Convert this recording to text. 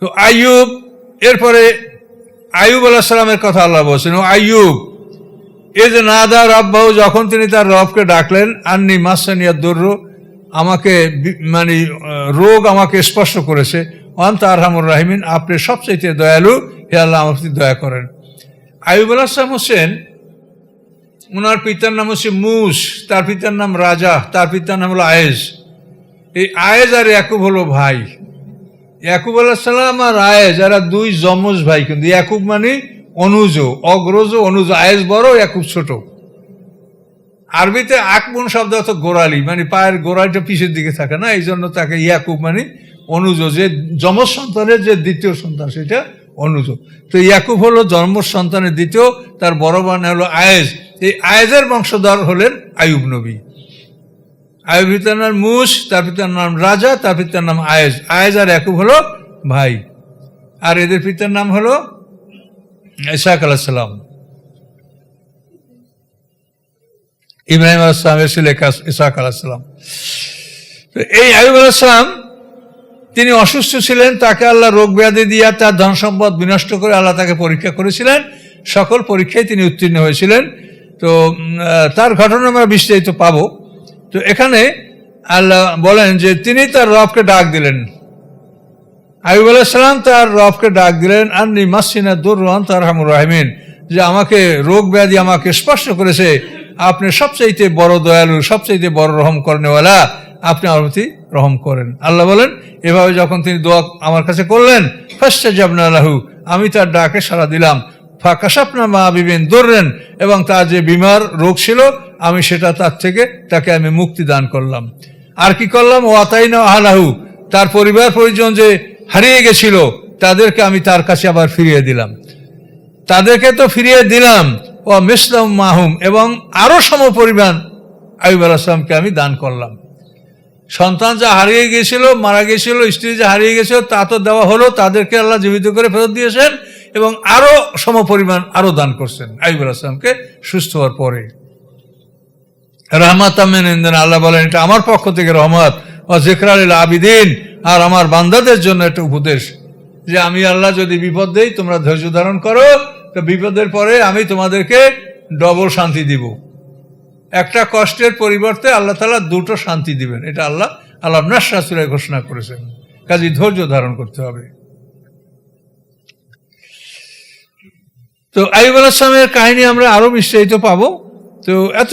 তো আইয়ুব, এরপরে আইয়ুব আলাইহিস সালামের কথা আল্লাহ বলছেন, ও আইয়ুব এ যে নাদা রাব্বাহু, যখন তিনি তার রবকে ডাকলেন, আন্নি মাসানিয়াদ দুররু, আমাকে মানে রোগ আমাকে স্পর্শ করেছে, আনতা আরহামুর রাহিমিন, আপনি সবচাইতে দয়ালু, হে আল্লাহ আমার প্রতি দয়া করেন। আইয়ুব আলাইহিস সালাম হোসেন, ওনার পিতার নাম হচ্ছে মুস, তার পিতার নাম রাজা, তার পিতার নাম হলো আয়েজ। এই আয়েজ আর ইয়াকুব হলো ভাই। ইয়াকুব আলাইহিস সালাম আর আয়েজ এরা দুই যমজ ভাই, কিন্তু ইয়াকুব মানে অনুজ, অগ্রজ অনুজ, আয়েজ বড়, ইয়াকুব ছোট। আরবিতে আকবুন শব্দ অর্থ গোড়ালি, মানে পায়ের গোড়ালিটা পিছের দিকে থাকে না, এই জন্য তাকে ইয়াকুব মানে অনুজ, যে যমজ সন্তানের যে দ্বিতীয় সন্তান সেটা অনুজ। তো ইয়াকুব হলো জন্ম সন্তানের দ্বিতীয়, তার বড় বোন হলো আয়েজ। এই আয়েজের বংশধর হলেন আইয়ুব নবী। আইয়ুব পিতার নাম মুস, তার পিতার নাম রাজা, তার পিতার নাম আয়েজ। আয়েজ আর ইয়াকুব হলো ভাই, আর এদের পিতার নাম হলো ইসহাক আলাইহিস সালাম। ইব্রাহিম আলাইহিস সালামের ছেলে ইসহাক আলাইহিস সালাম। তো এই আইয়ুব আলাইহিস সালাম তিনি অসুস্থ ছিলেন, তাকে আল্লাহ রোগ ব্যাধি দিয়া তার ধন সম্পদ বিনষ্ট করে আল্লাহ তাকে পরীক্ষা করেছিলেন। সকল পরীক্ষায় তিনি উত্তীর্ণ হয়েছিলেন। তো তার ঘটনা আমরা বিস্তারিত পাবো। তো এখানে আল্লাহ বলেন যে তিনি তার রবকে ডাক দিলেন। আইয়ুব আলাইহিস সালাম তার রবকে ডাক দিলেন, আন্নি মাসিনাদ দুররু আনতা আরহামুর রাহিমিন, যে আমাকে রোগ ব্যাধি আমাকে স্পর্শ করেছে, আপনি সবচাইতে বড় দয়ালু, সবচাইতে বড় রহম করেনওয়ালা, আপনি আমার প্রতি রহম করেন। আল্লাহ বলেন, এভাবে যখন তিনি দোয়া আমার কাছে করলেন, ফাস্তাজাবনা লাহু, আমি তার ডাকে সাড়া দিলাম, ফাকাশাফনা মা বিবিন দুররেন, এবং তার যে বিমার রোগ ছিল আমি সেটা তার থেকে তাকে আমি মুক্তি দান করলাম। আর কি করলাম, ও আতাইনা আহলাহু, তার পরিবার পরিজন যে হারিয়ে গেছিল তাদেরকে আমি তার কাছে আবার ফিরিয়ে দিলাম। তাদেরকে তো ফিরিয়ে দিলাম, ও মিসলাম মাহুম, এবং আরো সমপরিমাণ আইয়ুব আলাইহিস সালামকে আমি দান করলাম। সন্তান যা হারিয়ে গিয়েছিল, মারা গিয়েছিল, স্ত্রী যা হারিয়ে গেছিল তা তো দেওয়া হলো, তাদেরকে আল্লাহ জীবিত করে ফেরত দিয়েছেন, এবং আরো সমপরিমাণ আরো দান করছেন আইয়ুব আলাইহিস সালামকে সুস্থ হওয়ার পরে। রাহমাতাম মিন ইনদিনা, আল্লাহ বলেন এটা আমার পক্ষ থেকে রহমত, ও যিকরা লিল আবিদিন, আর আমার বান্দাদের জন্য একটা উপদেশ, যে আমি আল্লাহ যদি বিপদ দেই তোমরা ধৈর্য ধারণ করো, তো বিপদের পরে আমি তোমাদেরকে ডবল শান্তি দিব। একটা কষ্টের পরিবর্তে আল্লাহ তাআলা দুটো শান্তি দিবেন, এটা আল্লাহ নাসরা সূরায় ঘোষণা করেছেন। কাজেই ধৈর্য ধারণ করতে হবে। তো আইয়ুব আলাইহিস সালামের কাহিনী আমরা আরো বিস্তারিত পাবো। তো এত